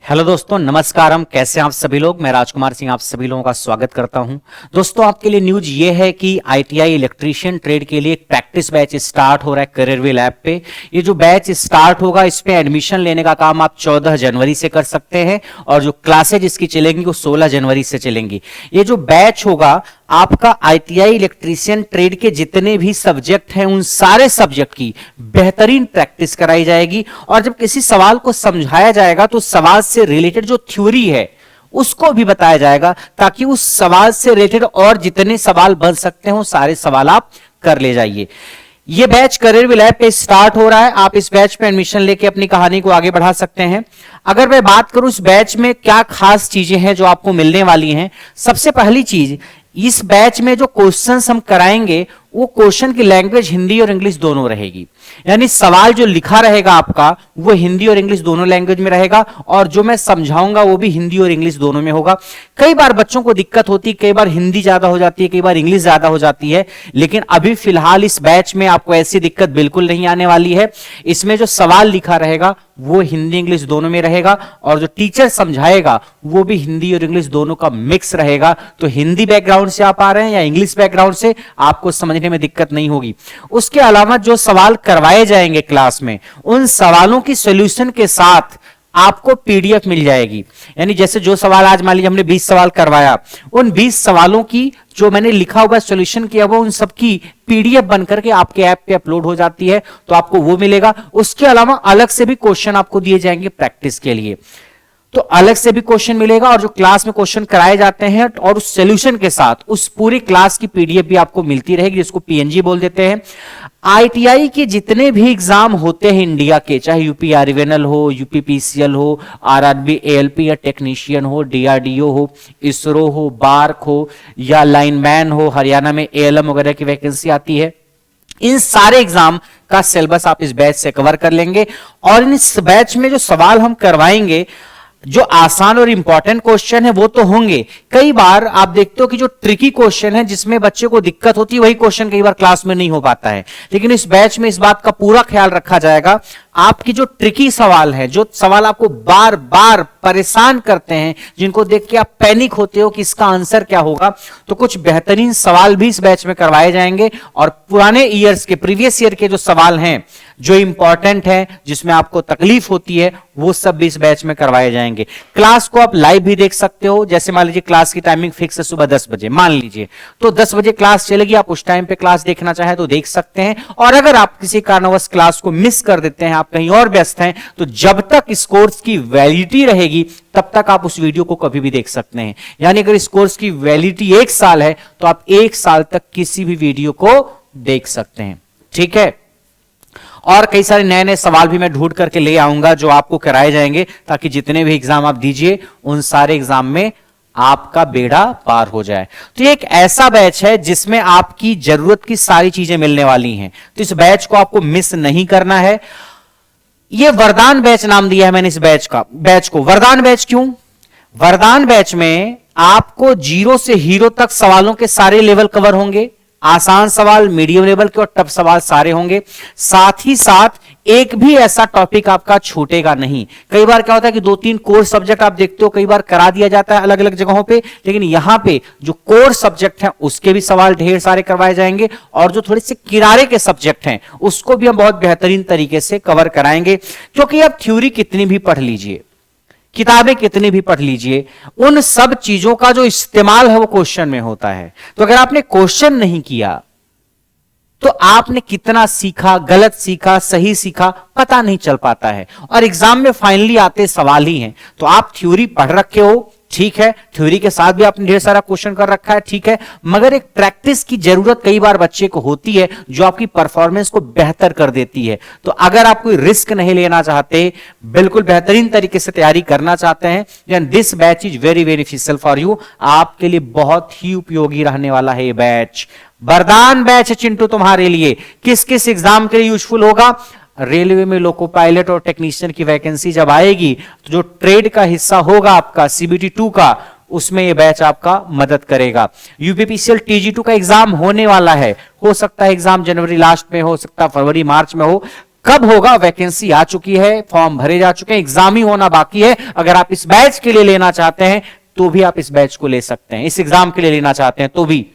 Hello दोस्तों, नमस्कारम। कैसे हैं आप सभी लोग। मैं राजकुमार सिंह आप सभी लोगों का स्वागत करता हूं। दोस्तों, आपके लिए न्यूज ये है कि आईटीआई इलेक्ट्रीशियन ट्रेड के लिए एक प्रैक्टिस बैच स्टार्ट हो रहा है करियरविल ऐप पे। ये जो बैच स्टार्ट होगा, इस पे एडमिशन लेने का काम आप 14 जनवरी से कर सकते हैं और जो क्लासेज इसकी चलेंगी वो 16 जनवरी से चलेंगी। ये जो बैच होगा, आपका आईटीआई इलेक्ट्रीशियन ट्रेड के जितने भी सब्जेक्ट हैं उन सारे सब्जेक्ट की बेहतरीन प्रैक्टिस कराई जाएगी और जब किसी सवाल को समझाया जाएगा तो सवाल से रिलेटेड जो थ्योरी है उसको भी बताया जाएगा, ताकि उस सवाल से रिलेटेड और जितने सवाल बन सकते हो सारे सवाल आप कर ले जाइए। ये बैच करियरविल ऐप पे स्टार्ट हो रहा है। आप इस बैच पे एडमिशन लेके अपनी कहानी को आगे बढ़ा सकते हैं। अगर मैं बात करूं इस बैच में क्या खास चीजें हैं जो आपको मिलने वाली हैं, सबसे पहली चीज, इस बैच में जो क्वेश्चंस हम कराएंगे वो क्वेश्चन की लैंग्वेज हिंदी और इंग्लिश दोनों रहेगी। यानी सवाल जो लिखा रहेगा आपका वो हिंदी और इंग्लिश दोनों लैंग्वेज में रहेगा और जो मैं समझाऊंगा वो भी हिंदी और इंग्लिश दोनों में होगा। कई बार बच्चों को दिक्कत होती है, कई बार हिंदी ज्यादा हो जाती है, कई बार इंग्लिश ज्यादा हो जाती है, लेकिन अभी फिलहाल इस बैच में आपको ऐसी दिक्कत बिल्कुल नहीं आने वाली है। इसमें जो सवाल लिखा रहेगा वो हिंदी इंग्लिश दोनों में रहेगा और जो टीचर समझाएगा वो भी हिंदी और इंग्लिश दोनों का मिक्स रहेगा। तो हिंदी बैकग्राउंड से आप आ रहे हैं या इंग्लिश बैकग्राउंड से, आपको समझने में दिक्कत नहीं होगी। उसके अलावा जो सवाल करवाए जाएंगे क्लास में, उन सवालों की सॉल्यूशन के साथ आपको पीडीएफ मिल जाएगी। यानी जैसे जो सवाल आज मान लीजिए हमने 20 सवाल करवाया, उन 20 सवालों की जो मैंने लिखा हुआ सॉल्यूशन किया हुआ उन सबकी पीडीएफ बनकर के आपके ऐप पे अपलोड हो जाती है, तो आपको वो मिलेगा। उसके अलावा अलग से भी क्वेश्चन आपको दिए जाएंगे प्रैक्टिस के लिए, तो अलग से भी क्वेश्चन मिलेगा और जो क्लास में क्वेश्चन कराए जाते हैं और उस सॉल्यूशन के साथ उस पूरी क्लास की पीडीएफ भी आपको मिलती रहेगी, जिसको पीएनजी बोल देते हैं। आईटीआई के जितने भी एग्जाम होते हैं इंडिया के, चाहे यूपी आरवीएनएल हो, यूपी पीसीएल हो, आरआरबी एएलपी या टेक्नीशियन हो, डीआरडीओ हो, इसरो हो, बार्क हो या लाइनमैन हो, हरियाणा में एएलएम वगैरह की वैकेंसी आती है, इन सारे एग्जाम का सिलेबस आप इस बैच से कवर कर लेंगे। और इस बैच में जो सवाल हम करवाएंगे, जो आसान और इंपॉर्टेंट क्वेश्चन है वो तो होंगे, कई बार आप देखते हो कि जो ट्रिकी क्वेश्चन है जिसमें बच्चे को दिक्कत होती है वही क्वेश्चन कई बार क्लास में नहीं हो पाता है। लेकिन इस बैच में इस बात का पूरा ख्याल रखा जाएगा। आपकी जो ट्रिकी सवाल है, जो सवाल आपको बार बार परेशान करते हैं, जिनको देख के आप पैनिक होते हो कि इसका आंसर क्या होगा, तो कुछ बेहतरीन सवाल भी इस बैच में करवाए जाएंगे और पुराने ईयर्स के, प्रीवियस ईयर के जो सवाल हैं जो इंपॉर्टेंट है, जिसमें आपको तकलीफ होती है, वो सब भी इस बैच में करवाए जाएंगे। क्लास को आप लाइव भी देख सकते हो। जैसे मान लीजिए क्लास की टाइमिंग फिक्स है सुबह 10 बजे, मान लीजिए, तो 10 बजे क्लास चलेगी, आप उस टाइम पे क्लास देखना चाहे तो देख सकते हैं। और अगर आप किसी कारणवश क्लास को मिस कर देते हैं, आप कहीं और व्यस्त हैं, तो जब तक इस कोर्स की वैलिडिटी रहेगी तब तक आप उस वीडियो को कभी भी देख सकते हैं। यानी अगर इस कोर्स की वैलिडिटी 1 साल है तो आप 1 साल तक किसी भी वीडियो को देख सकते हैं। ठीक है। और कई सारे नए नए सवाल भी मैं ढूंढ करके ले आऊंगा जो आपको कराए जाएंगे, ताकि जितने भी एग्जाम आप दीजिए उन सारे एग्जाम में आपका बेड़ा पार हो जाए। तो ये एक ऐसा बैच है जिसमें आपकी जरूरत की सारी चीजें मिलने वाली हैं, तो इस बैच को आपको मिस नहीं करना है। ये वरदान बैच नाम दिया है मैंने इस बैच को। वरदान बैच क्यों? वरदान बैच में आपको 0 से हीरो तक सवालों के सारे लेवल कवर होंगे। आसान सवाल, मीडियम लेवल के और टफ सवाल सारे होंगे। साथ ही साथ एक भी ऐसा टॉपिक आपका छूटेगा नहीं। कई बार क्या होता है कि 2-3 कोर सब्जेक्ट आप देखते हो, कई बार करा दिया जाता है अलग अलग जगहों पे, लेकिन यहां पे जो कोर सब्जेक्ट हैं उसके भी सवाल ढेर सारे करवाए जाएंगे और जो थोड़े से किनारे के सब्जेक्ट हैं उसको भी हम बहुत बेहतरीन तरीके से कवर कराएंगे। क्योंकि आप थ्योरी कितनी भी पढ़ लीजिए, किताबें कितनी भी पढ़ लीजिए, उन सब चीजों का जो इस्तेमाल है वो क्वेश्चन में होता है। तो अगर आपने क्वेश्चन नहीं किया तो आपने कितना सीखा, गलत सीखा, सही सीखा, पता नहीं चल पाता है और एग्जाम में फाइनली आते सवाल ही हैं। तो आप थ्योरी पढ़ रखे हो, ठीक है, थ्योरी के साथ भी आपने ढेर सारा क्वेश्चन कर रखा है, ठीक है, मगर एक प्रैक्टिस की जरूरत कई बार बच्चे को होती है जो आपकी परफॉर्मेंस को बेहतर कर देती है। तो अगर आप कोई रिस्क नहीं लेना चाहते, बिल्कुल बेहतरीन तरीके से तैयारी करना चाहते हैं, then this batch is very beneficial for you. आपके लिए बहुत ही उपयोगी रहने वाला है ये बैच। वरदान बैच है चिंटू तुम्हारे लिए। किस किस एग्जाम के लिए यूजफुल होगा? रेलवे में लोको पायलट और टेक्नीशियन की वैकेंसी जब आएगी तो जो ट्रेड का हिस्सा होगा आपका सीबीटी 2 का, उसमें यह बैच आपका मदद करेगा। यूपीपीसीएल टीजी2 का एग्जाम होने वाला है, हो सकता है एग्जाम जनवरी लास्ट में हो सकता है फरवरी मार्च में हो, कब होगा? वैकेंसी आ चुकी है, फॉर्म भरे जा चुके हैं, एग्जाम ही होना बाकी है। अगर आप इस बैच के लिए लेना चाहते हैं तो भी आप इस बैच को ले सकते हैं, इस एग्जाम के लिए लेना चाहते हैं तो भी।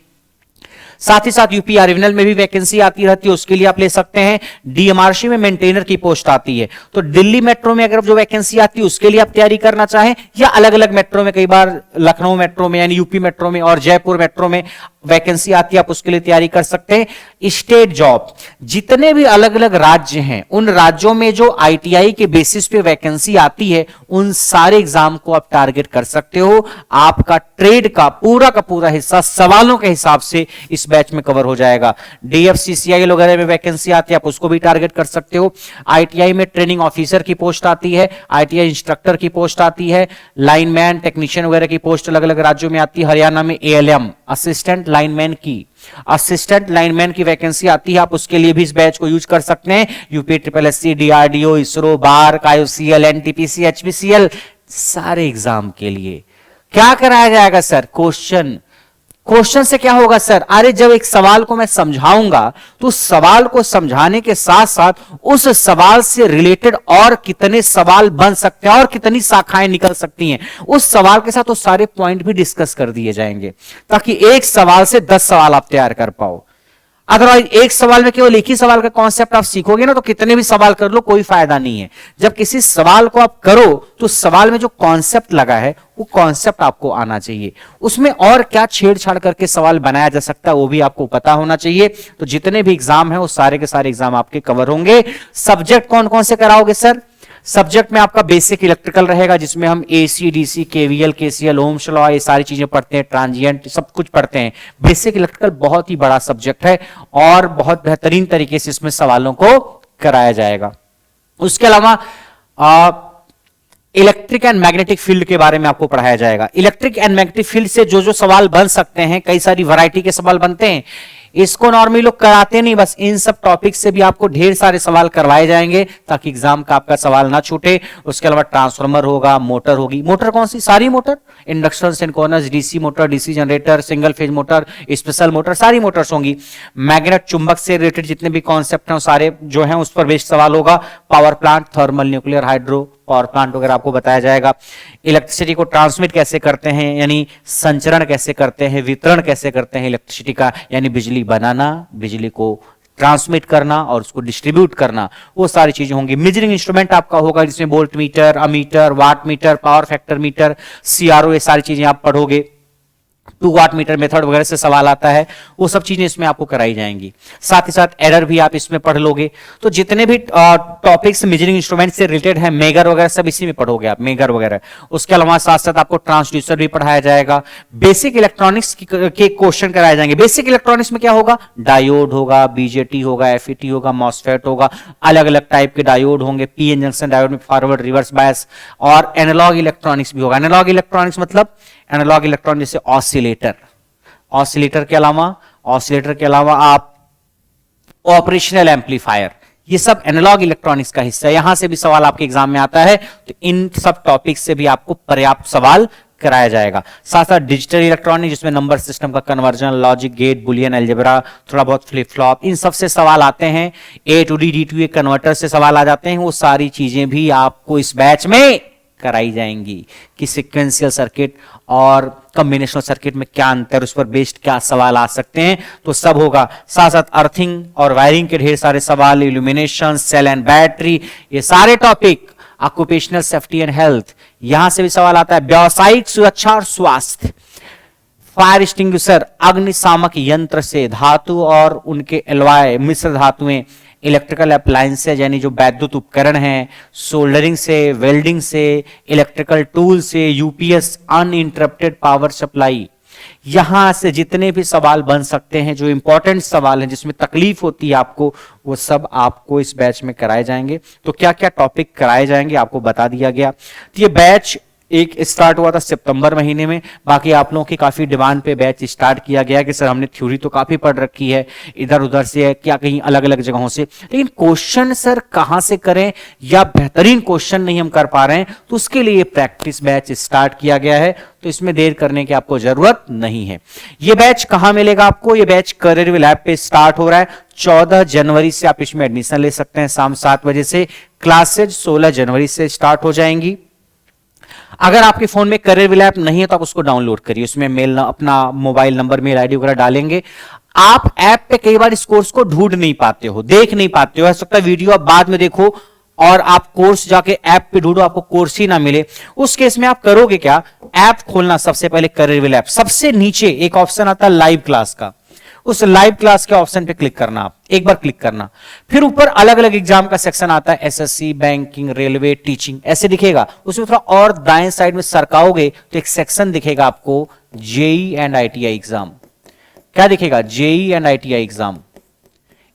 साथ ही साथ यूपी आरएनएल में भी वैकेंसी आती रहती है, उसके लिए आप ले सकते हैं। डीएमआरसी में मेंटेनर की पोस्ट आती है। तो दिल्ली मेट्रो में अगर जो वैकेंसी आती है उसके लिए आप तैयारी करना चाहें, या अलग अलग मेट्रो में, कई बार लखनऊ मेट्रो में यानी यूपी मेट्रो में और जयपुर मेट्रो में वैकेंसी आती है, आप उसके लिए तैयारी कर सकते हैं। स्टेट जॉब, जितने भी अलग अलग राज्य हैं उन राज्यों में जो आईटीआई के बेसिस पे वैकेंसी आती है उन सारे एग्जाम को आप टारगेट कर सकते हो। आपका ट्रेड का पूरा हिस्सा सवालों के हिसाब से इस बैच में कवर हो जाएगा। डीएफसीसीआई वगैरह में वैकेंसी आती है, आप उसको भी टारगेट कर सकते हो। आईटीआई में ट्रेनिंग ऑफिसर की पोस्ट आती है, आईटीआई इंस्ट्रक्टर की पोस्ट आती है, लाइनमैन, टेक्नीशियन वगैरह की पोस्ट अलग अलग राज्यों में आती है। हरियाणा में एएलएम असिस्टेंट लाइनमैन की वैकेंसी आती है, आप उसके लिए भी इस बैच को यूज कर सकते हैं। UP triple DRDO, ISRO, BARC, IOCL, NTPC, HPCL, सारे एग्जाम के लिए क्या कराया जाएगा सर? क्वेश्चन से क्या होगा सर? अरे जब एक सवाल को मैं समझाऊंगा तो उस सवाल को समझाने के साथ साथ उस सवाल से रिलेटेड और कितने सवाल बन सकते हैं और कितनी शाखाएं निकल सकती हैं, उस सवाल के साथ वो सारे पॉइंट भी डिस्कस कर दिए जाएंगे, ताकि एक सवाल से 10 सवाल आप तैयार कर पाओ। अदरवाइज एक सवाल में केवल एक ही सवाल का कॉन्सेप्ट आप सीखोगे ना तो कितने भी सवाल कर लो कोई फायदा नहीं है। जब किसी सवाल को आप करो तो सवाल में जो कॉन्सेप्ट लगा है वो कॉन्सेप्ट आपको आना चाहिए, उसमें और क्या छेड़छाड़ करके सवाल बनाया जा सकता है वो भी आपको पता होना चाहिए। तो जितने भी एग्जाम है वो सारे के सारे एग्जाम आपके कवर होंगे। सब्जेक्ट कौन कौन से कराओगे सर? सब्जेक्ट में आपका बेसिक इलेक्ट्रिकल रहेगा, जिसमें हम AC, DC, KVL, KCL, Ohm's law, ये सारी चीजें पढ़ते हैं, ट्रांजिएंट सब कुछ पढ़ते हैं। बेसिक इलेक्ट्रिकल बहुत ही बड़ा सब्जेक्ट है और बहुत बेहतरीन तरीके से इसमें सवालों को कराया जाएगा। उसके अलावा इलेक्ट्रिक एंड मैग्नेटिक फील्ड के बारे में आपको पढ़ाया जाएगा। इलेक्ट्रिक एंड मैग्नेटिक फील्ड से जो जो सवाल बन सकते हैं, कई सारी वैरायटी के सवाल बनते हैं, इसको नॉर्मली लोग कराते नहीं, बस इन सब टॉपिक से भी आपको ढेर सारे सवाल करवाए जाएंगे ताकि एग्जाम का आपका सवाल ना छूटे। उसके अलावा ट्रांसफार्मर होगा, मोटर होगी। मोटर कौन सी? सारी motor, induction, synchronous, DC motor, DC generator, single phase motor, special motor, सारी मोटर्स होंगी। मैग्नेट, चुंबक से रिलेटेड जितने भी कॉन्सेप्ट हैं सारे जो हैं उस पर बेस्ड सवाल होगा। Power plant, thermal, nuclear, hydro power plant वगैरह आपको बताया जाएगा। इलेक्ट्रिसिटी को ट्रांसमिट कैसे करते हैं, यानी संचरण कैसे करते हैं, वितरण कैसे करते हैं इलेक्ट्रिसिटी का, यानी बिजली बनाना, बिजली को ट्रांसमिट करना और उसको डिस्ट्रीब्यूट करना, वो सारी चीजें होंगी। मेजरिंग इंस्ट्रूमेंट आपका होगा जिसमें volt meter, ammeter, watt meter, power factor meter, CRO, ये सारी चीजें आप पढ़ोगे। 2 वाट मीटर मेथड वगैरह से सवाल आता है, वो सब चीजें इसमें आपको कराई जाएंगी। साथ ही साथ एरर भी आप इसमें पढ़ लोगे। तो जितने भी टॉपिक्स मेजरिंग इंस्ट्रूमेंट से रिलेटेड है, मेगर वगैरह सब इसी में पढ़ोगे आप, मेगर वगैरह। उसके अलावा साथ साथ आपको ट्रांसड्यूसर भी पढ़ाया जाएगा। बेसिक इलेक्ट्रॉनिक्स के क्वेश्चन कराए जाएंगे। बेसिक इलेक्ट्रॉनिक्स में क्या होगा? डायोड होगा, बीजेटी होगा, एफईटी होगा, मॉसफेट होगा, अलग अलग टाइप के डायोड होंगे, पीएन जंक्शन डायोड में फॉरवर्ड, रिवर्स बायस, और एनालॉग इलेक्ट्रॉनिक्स भी होगा। एनालॉग इलेक्ट्रॉनिक्स मतलब एनालॉग इलेक्ट्रॉनिक जैसे ऑसिलेटर के अलावा आप ऑपरेशनल एम्पलीफायर, ये सब एनालॉग इलेक्ट्रॉनिक्स का हिस्सा है। यहां से भी सवाल आपके एग्जाम में आता है, तो इन सब टॉपिक से भी आपको पर्याप्त सवाल कराया जाएगा। साथ साथ डिजिटल इलेक्ट्रॉनिक जिसमें नंबर सिस्टम का conversion, logic gate, Boolean algebra, थोड़ा बहुत फ्लिप फ्लॉप, इन सब से सवाल आते हैं। A to D, D to A converter से सवाल आ जाते हैं। वो सारी चीजें भी आपको इस बैच में कराई जाएंगी कि सीक्वेंशियल सर्किट और कॉम्बिनेशनल सर्किट में क्या अंतर, उस पर बेस्ड क्या सवाल आ सकते हैं, तो सब होगा। साथ साथ अर्थिंग और वायरिंग के ढेर सारे सवाल, इल्यूमिनेशन, सेल एंड बैटरी, ये सारे topic. Occupational safety and health, यहां से भी सवाल आता है। व्यावसायिक सुरक्षा और स्वास्थ्य, फायर एक्सटिंग्विशर, अग्निशामक यंत्र से, धातु और उनके एलॉय, मिश्र धातुएं, इलेक्ट्रिकल अप्लायंसेज यानी जो वैद्युत उपकरण हैं, सोल्डरिंग से, वेल्डिंग से, इलेक्ट्रिकल टूल से, यूपीएस, अनइंटरप्टेड पावर सप्लाई, यहां से जितने भी सवाल बन सकते हैं, जो इंपॉर्टेंट सवाल हैं जिसमें तकलीफ होती है आपको, वो सब आपको इस बैच में कराए जाएंगे। तो क्या क्या टॉपिक कराए जाएंगे आपको बता दिया गया। तो ये बैच एक स्टार्ट हुआ था सितंबर महीने में। बाकी आप लोगों की काफी डिमांड पे बैच स्टार्ट किया गया कि सर हमने थ्योरी तो काफी पढ़ रखी है, इधर उधर से है क्या, कहीं अलग अलग जगहों से, लेकिन क्वेश्चन सर कहां से करें या बेहतरीन क्वेश्चन नहीं हम कर पा रहे हैं, तो उसके लिए प्रैक्टिस बैच स्टार्ट किया गया है। तो इसमें देर करने की आपको जरूरत नहीं है। यह बैच कहां मिलेगा आपको? यह बैच करियर ऐप पे स्टार्ट हो रहा है 14 जनवरी से। आप इसमें एडमिशन ले सकते हैं शाम 7 बजे से। क्लासेज 16 जनवरी से स्टार्ट हो जाएंगी। अगर आपके फोन में करियर ऐप नहीं है तो आप उसको डाउनलोड करिए, उसमें मेल अपना मोबाइल नंबर, मेल आईडी वगैरह डालेंगे। आप ऐप पे कई बार इस कोर्स को ढूंढ नहीं पाते हो, देख नहीं पाते हो, हो सकता है वीडियो आप बाद में देखो और आप कोर्स जाके ऐप पे ढूंढो, आपको कोर्स ही ना मिले। उस केस में आप करोगे क्या? ऐप खोलना, सबसे पहले करियर ऐप, सबसे नीचे एक ऑप्शन आता है लाइव क्लास का, उस लाइव क्लास के ऑप्शन पे क्लिक करना, आप एक बार क्लिक करना। फिर ऊपर अलग अलग एग्जाम का सेक्शन आता है, एसएससी, बैंकिंग, रेलवे, टीचिंग, ऐसे दिखेगा। उसमें थोड़ा और दाएं साइड में सरकाओगे तो एक सेक्शन दिखेगा आपको जेई एंड आईटीआई एग्जाम। क्या दिखेगा? JE and ITI exam.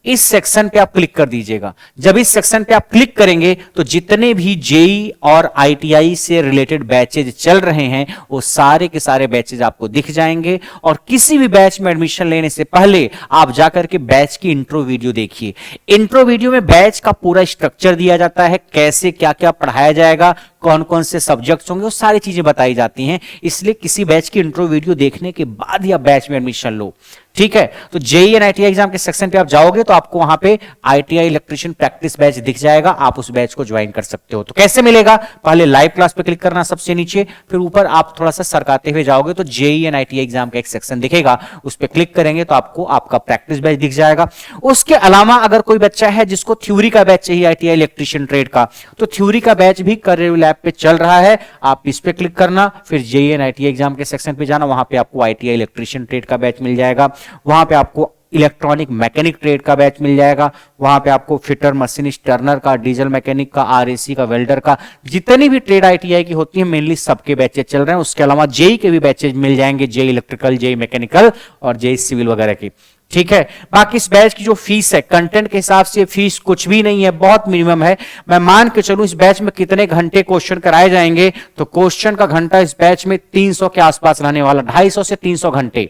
इस सेक्शन पे आप क्लिक कर दीजिएगा। जब इस सेक्शन पे आप क्लिक करेंगे तो जितने भी जेई और आईटीआई से रिलेटेड बैचेज चल रहे हैं वो सारे के सारे बैचेज आपको दिख जाएंगे। और किसी भी बैच में एडमिशन लेने से पहले आप जाकर के बैच की इंट्रो वीडियो देखिए। इंट्रो वीडियो में बैच का पूरा स्ट्रक्चर दिया जाता है, कैसे क्या क्या पढ़ाया जाएगा, कौन कौन से सब्जेक्ट्स होंगे, वो सारी चीजें बताई जाती हैं। इसलिए किसी बैच की इंट्रो वीडियो देखने के बाद ही आप बैच में एडमिशन लो, ठीक है। तो जेई एंड आईटीआई एग्जाम के सेक्शन पे आप जाओगे तो आपको वहां पे आईटीआई इलेक्ट्रीशियन प्रैक्टिस बैच दिख जाएगा, आप उस बैच को ज्वाइन कर सकते हो। तो कैसे मिलेगा? पहले लाइव क्लास पे क्लिक करना सबसे नीचे, फिर ऊपर आप थोड़ा सा सरकाते हुए जाओगे तो जेई एंड आईटीआई एग्जाम का एक सेक्शन दिखेगा, उस पर क्लिक करेंगे तो आपको आपका प्रैक्टिस बैच दिख जाएगा। उसके अलावा अगर कोई बच्चा है जिसको थ्योरी का बैच चाहिए आईटीआई इलेक्ट्रीशियन ट्रेड का, तो थ्योरी का बैच भी करियर लैब पे चल रहा है, आप इस पे क्लिक करना, फिर जेई एंड आईटीआई एग्जाम के सेक्शन पे जाना, वहां पे आपको आईटीआई इलेक्ट्रीशियन ट्रेड का बैच मिल जाएगा। वहां पे आपको इलेक्ट्रॉनिक मैकेनिक ट्रेड का बैच मिल जाएगा, वहां पे आपको फिटर, मशीनिस्ट, टर्नर का, डीजल मैकेनिक का, आरएसी का, वेल्डर का, जितनी भी ट्रेड आईटीआई की होती है मेनली सबके बैचेज चल रहे हैं। उसके अलावा जेई के भी बैचेज मिल जाएंगे, जेई इलेक्ट्रिकल, जेई मैकेनिकल और जेई सिविल वगैरह की, ठीक है। बाकी इस बैच की जो फीस है कंटेंट के हिसाब से फीस कुछ भी नहीं है, बहुत मिनिमम है। मैं मान के चलूं इस बैच में कितने घंटे क्वेश्चन कराए जाएंगे, तो क्वेश्चन का घंटा इस बैच में 300 के आसपास रहने वाला, 250 से 300 घंटे,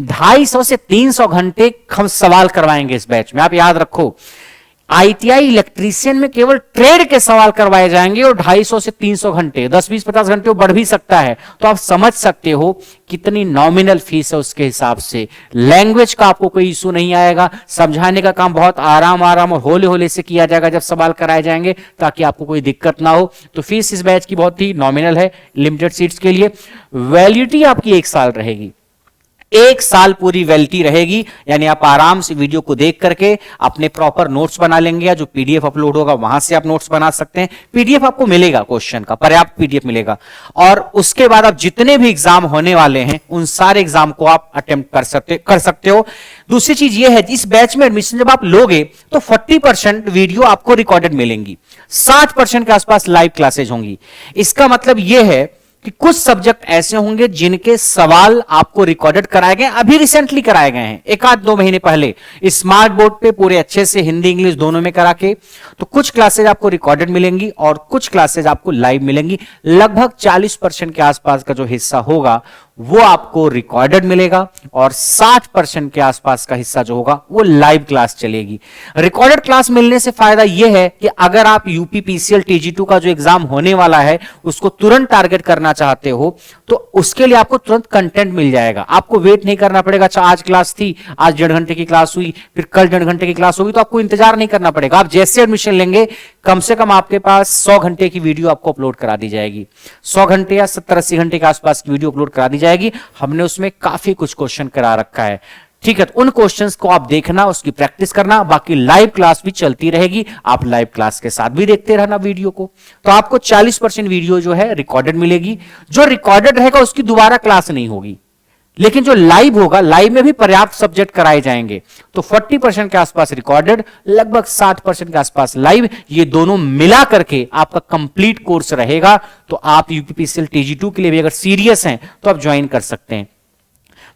250 से 300 घंटे हम सवाल करवाएंगे इस बैच में। आप याद रखो, आईटीआई इलेक्ट्रीशियन में केवल ट्रेड के सवाल करवाए जाएंगे और 250 से 300 घंटे, 10, 20, 50 घंटे वो बढ़ भी सकता है। तो आप समझ सकते हो कितनी नॉमिनल फीस है उसके हिसाब से। लैंग्वेज का आपको कोई इशू नहीं आएगा, समझाने का काम बहुत आराम आराम और होले होले से किया जाएगा जब सवाल कराए जाएंगे, ताकि आपको कोई दिक्कत ना हो। तो फीस इस बैच की बहुत ही नॉमिनल है, लिमिटेड सीट्स के लिए। वैलिडिटी आपकी 1 साल रहेगी, 1 साल पूरी वैलिडिटी रहेगी, यानी आप आराम से वीडियो को देख करके अपने प्रॉपर नोट्स बना लेंगे, या जो पीडीएफ अपलोड होगा वहां से आप नोट्स बना सकते हैं। पीडीएफ आपको मिलेगा, क्वेश्चन का पर्याप्त पीडीएफ मिलेगा, और उसके बाद आप जितने भी एग्जाम होने वाले हैं उन सारे एग्जाम को आप अटेम्प्ट कर सकते हो। दूसरी चीज ये है, इस बैच में एडमिशन जब आप लोगे तो 40% वीडियो आपको रिकॉर्डेड मिलेंगी, 60% के आसपास लाइव क्लासेज होंगी। इसका मतलब यह है कि कुछ सब्जेक्ट ऐसे होंगे जिनके सवाल आपको रिकॉर्डेड कराए गए, अभी रिसेंटली कराए गए हैं, 1-2 महीने पहले स्मार्ट बोर्ड पे पूरे अच्छे से हिंदी इंग्लिश दोनों में करा के। तो कुछ क्लासेज आपको रिकॉर्डेड मिलेंगी और कुछ क्लासेज आपको लाइव मिलेंगी। लगभग 40% के आसपास का जो हिस्सा होगा वो आपको रिकॉर्डेड मिलेगा और 60% के आसपास का हिस्सा जो होगा वो लाइव क्लास चलेगी। रिकॉर्डेड क्लास मिलने से फायदा यह है कि अगर आप यूपी पीसीएल टीजी2 का जो एग्जाम होने वाला है उसको तुरंत टारगेट करना चाहते हो तो उसके लिए आपको तुरंत कंटेंट मिल जाएगा, आपको वेट नहीं करना पड़ेगा। अच्छा आज क्लास थी, आज 1.5 घंटे की क्लास हुई, फिर कल 1.5 घंटे की क्लास होगी, तो आपको इंतजार नहीं करना पड़ेगा। आप जैसे एडमिशन लेंगे कम से कम आपके पास 100 घंटे की वीडियो आपको अपलोड करा दी जाएगी, 100 घंटे या 70-80 घंटे के आसपास की वीडियो अपलोड करा दी जाएगी। हमने उसमें काफी कुछ क्वेश्चन करा रखा है, ठीक है। तो उन क्वेश्चंस को आप देखना, उसकी प्रैक्टिस करना, बाकी लाइव क्लास भी चलती रहेगी, आप लाइव क्लास के साथ भी देखते रहना वीडियो को। तो आपको 40% वीडियो जो है रिकॉर्डेड मिलेगी। जो रिकॉर्डेड रहेगा उसकी दोबारा क्लास नहीं होगी, लेकिन जो लाइव होगा, लाइव में भी पर्याप्त सब्जेक्ट कराए जाएंगे। तो 40% के आसपास रिकॉर्डेड, लगभग 60% के आसपास लाइव, ये दोनों मिला करके आपका कंप्लीट कोर्स रहेगा। तो आप यूपीपीसीएल टीजी2 के लिए भी अगर सीरियस हैं तो आप ज्वाइन कर सकते हैं।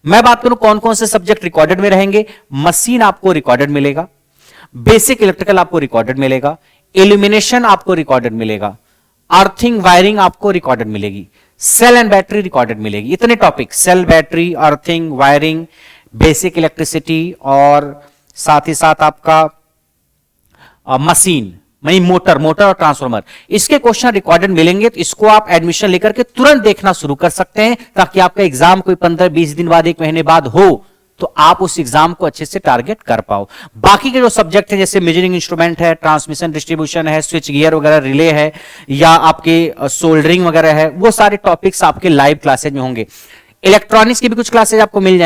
मैं बात करूं कौन कौन से सब्जेक्ट रिकॉर्डेड में रहेंगे। मशीन आपको रिकॉर्डेड मिलेगा, बेसिक इलेक्ट्रिकल आपको रिकॉर्डेड मिलेगा, इल्यूमिनेशन आपको रिकॉर्डेड मिलेगा, अर्थिंग वायरिंग आपको रिकॉर्डेड मिलेगी। सेल एंड बैटरी रिकॉर्डेड मिलेगी। इतने topic, cell, battery, earthing, wiring, basic electricity और साथ ही साथ आपका मशीन, मोटर और ट्रांसफार्मर, इसके क्वेश्चन रिकॉर्डेड मिलेंगे। तो इसको आप एडमिशन लेकर के तुरंत देखना शुरू कर सकते हैं, ताकि आपका एग्जाम कोई 15-20 दिन बाद, 1 महीने बाद हो, तो आप उस एग्जाम को अच्छे से टारगेट कर पाओ। बाकी के जो सब्जेक्ट है, जैसे मेजरिंग इंस्ट्रूमेंट है, ट्रांसमिशन डिस्ट्रीब्यूशन है, स्विच गियर वगैरह, रिले है, या आपके सोल्डरिंग वगैरह है, वो सारे टॉपिक्स आपके लाइव क्लासेज में होंगे। इलेक्ट्रॉनिक्स की भी कुछ क्लासेज आपको मिल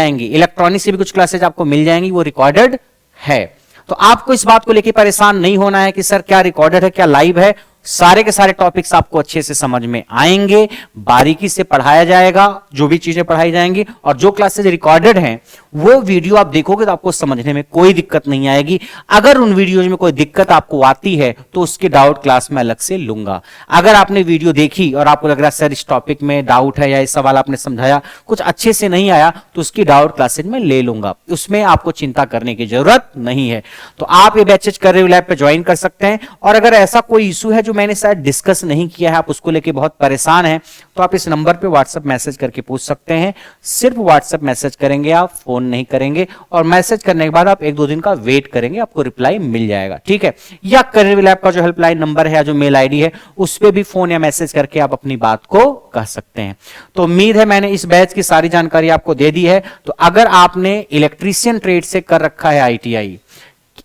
जाएंगी, वो रिकॉर्डेड है। तो आपको इस बात को लेकर परेशान नहीं होना है कि सर क्या रिकॉर्डेड है, क्या लाइव है। सारे के सारे टॉपिक्स आपको अच्छे से समझ में आएंगे, बारीकी से पढ़ाया जाएगा, जो भी चीजें पढ़ाई जाएंगी। और जो क्लासेज रिकॉर्डेड हैं वो वीडियो आप देखोगे तो आपको समझने में कोई दिक्कत नहीं आएगी। अगर उन वीडियोज में कोई दिक्कत आपको आती है तो उसके डाउट क्लास में अलग से लूंगा। अगर आपने वीडियो देखी और आपको लग रहा है सर इस टॉपिक में डाउट है, या इस सवाल आपने समझाया कुछ अच्छे से नहीं आया, तो उसकी डाउट क्लासेज में ले लूंगा, उसमें आपको चिंता करने की जरूरत नहीं है। तो आप ये बैचेज करियर लैब पे ज्वाइन कर सकते हैं। और अगर ऐसा कोई इशू है जो मैंने शायद डिस्कस नहीं किया है, आप उसको लेके बहुत परेशान हैं, तो आप इस नंबर पे व्हाट्सएप मैसेज करके पूछ सकते हैं। सिर्फ व्हाट्सएप मैसेज करेंगे, आप फोन नहीं करेंगे, और मैसेज करने के बाद आप 1-2 दिन का वेट करेंगे, आपको रिप्लाई मिल जाएगा, ठीक है। या करियर लैब का जो हेल्पलाइन नंबर है या जो मेल आईडी है, उस पे भी फोन या मैसेज करके आप अपनी बात को कह सकते हैं। तो उम्मीद है मैंने इस बैच की सारी जानकारी आपको दे दी है। तो अगर आपने इलेक्ट्रीशियन ट्रेड से कर रखा है आईटीआई,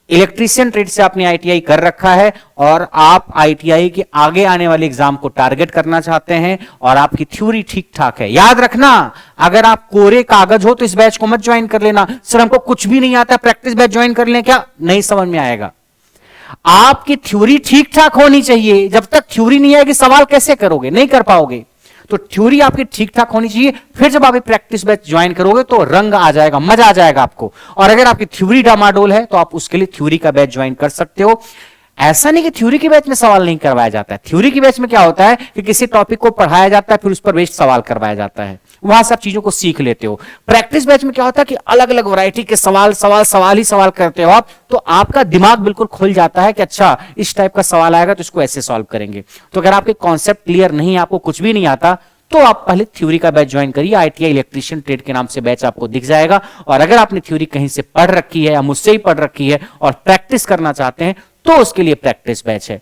इलेक्ट्रीशियन ट्रेड से आपने आईटीआई कर रखा है, और आप आईटीआई के आगे आने वाले एग्जाम को टारगेट करना चाहते हैं, और आपकी थ्योरी ठीक ठाक है, याद रखना, अगर आप कोरे कागज हो तो इस बैच को मत ज्वाइन कर लेना। सर हमको कुछ भी नहीं आता, प्रैक्टिस बैच ज्वाइन कर लें क्या? नहीं समझ में आएगा। आपकी थ्योरी ठीक ठाक होनी चाहिए। जब तक थ्योरी नहीं आएगी सवाल कैसे करोगे? नहीं कर पाओगे। तो थ्योरी आपकी ठीक ठाक होनी चाहिए, फिर जब आप प्रैक्टिस बैच ज्वाइन करोगे तो रंग आ जाएगा, मजा आ जाएगा आपको। और अगर आपकी थ्योरी डामाडोल है तो आप उसके लिए थ्योरी का बैच ज्वाइन कर सकते हो। ऐसा नहीं कि थ्योरी के बैच में सवाल नहीं करवाया जाता है। थ्योरी के बैच में क्या होता है कि किसी टॉपिक को पढ़ाया जाता है, फिर उस पर बेस्ड सवाल करवाया जाता है, वहां से आप चीजों को सीख लेते हो। प्रैक्टिस बैच में क्या होता है कि अलग अलग वैरायटी के सवाल ही सवाल करते हो आप, तो आपका दिमाग बिल्कुल खुल जाता है कि अच्छा इस टाइप का सवाल आएगा तो इसको ऐसे सॉल्व करेंगे। तो अगर आपके कॉन्सेप्ट क्लियर नहीं है, आपको कुछ भी नहीं आता, तो आप पहले थ्योरी का बैच ज्वाइन करिए। आईटीआई इलेक्ट्रीशियन ट्रेड के नाम से बैच आपको दिख जाएगा। और अगर आपने थ्योरी कहीं से पढ़ रखी है या मुझसे ही पढ़ रखी है और प्रैक्टिस करना चाहते हैं, तो उसके लिए प्रैक्टिस बैच है।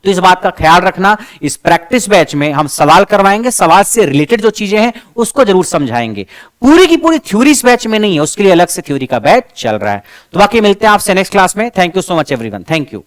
तो इस बात का ख्याल रखना, इस प्रैक्टिस बैच में हम सवाल करवाएंगे, सवाल से रिलेटेड जो चीजें हैं उसको जरूर समझाएंगे। पूरी की पूरी थ्योरी इस बैच में नहीं है, उसके लिए अलग से थ्योरी का बैच चल रहा है। तो बाकी मिलते हैं आपसे नेक्स्ट क्लास में। Thank you so much everyone, thank you.